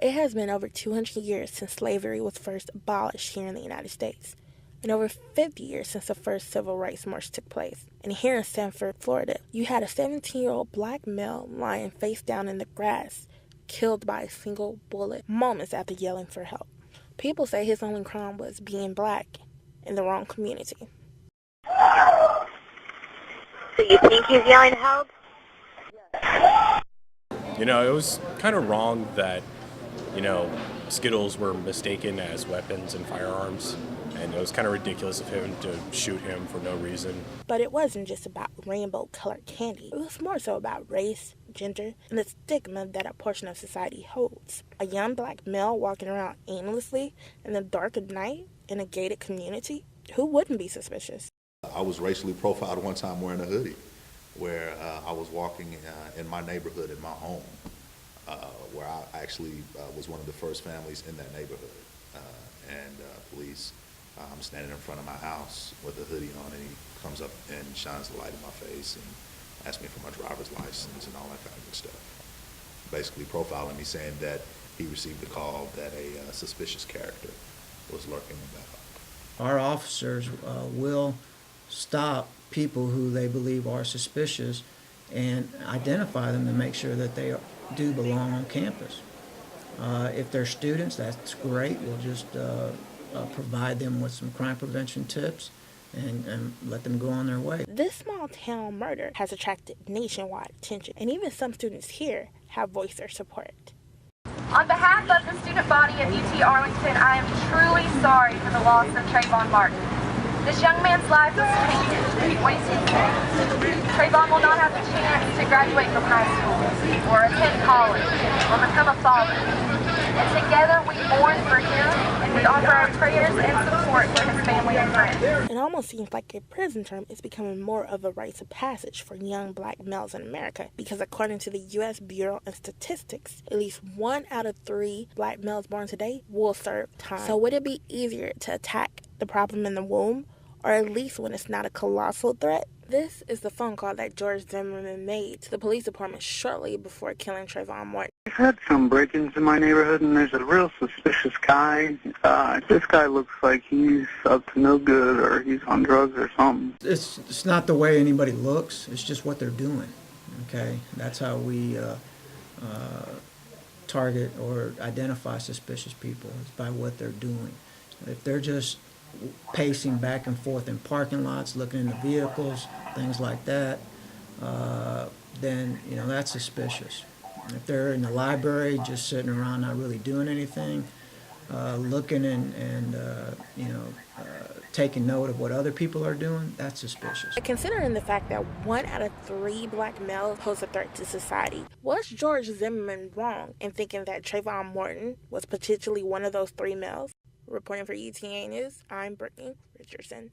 It has been over 200 years since slavery was first abolished here in the United States, and over 50 years since the first civil rights march took place. And here in Sanford, Florida, you had a 17-year-old black male lying face down in the grass, killed by a single bullet moments after yelling for help. People say his only crime was being black in the wrong community. So you think he's yelling help? You know, it was kind of wrong that, Skittles were mistaken as weapons and firearms. And it was kind of ridiculous of him to shoot him for no reason. But it wasn't just about rainbow-colored candy. It was more so about race, gender, and the stigma that a portion of society holds. A young black male walking around aimlessly in the dark of night in a gated community? Who wouldn't be suspicious? I was racially profiled one time wearing a hoodie, where I was walking in my neighborhood in my home, where I actually was one of the first families in that neighborhood. And police, I'm standing in front of my house with a hoodie on, and he comes up and shines the light in my face and asks me for my driver's license and all that kind of good stuff. Basically profiling me, saying that he received a call that a suspicious character was lurking about. Our officers will stop people who they believe are suspicious and identify them to make sure that they do belong on campus. If they're students, that's great. We'll just provide them with some crime prevention tips and let them go on their way. This small town murder has attracted nationwide attention, and even some students here have voiced their support. On behalf of the student body of UT Arlington, I am truly sorry for the loss of Trayvon Martin. This young man's life was wasted. Trayvon will not have the chance to graduate from high school or attend college or become a father. And together we mourn for him and we offer our prayers and support for his family and friends. It almost seems like a prison term is becoming more of a rite of passage for young black males in America, because according to the U.S. Bureau of Statistics, at least 1 out of 3 black males born today will serve time. So would it be easier to attack the problem in the womb, or at least when it's not a colossal threat? This is the phone call that George Zimmerman made to the police department shortly before killing Trayvon Martin. I've had some break-ins in my neighborhood, and there's a real suspicious guy. This guy looks like he's up to no good, or he's on drugs or something. It's not the way anybody looks. It's just what they're doing. Okay, that's how we target or identify suspicious people. It's by what they're doing. If they're just pacing back and forth in parking lots, looking in the vehicles, things like that, then that's suspicious. If they're in the library just sitting around not really doing anything, looking and taking note of what other people are doing, that's suspicious. Considering the fact that 1 out of 3 black males pose a threat to society, was George Zimmerman wrong in thinking that Trayvon Martin was potentially one of those 3 males? Reporting for UTA News, I'm Brittany Richardson.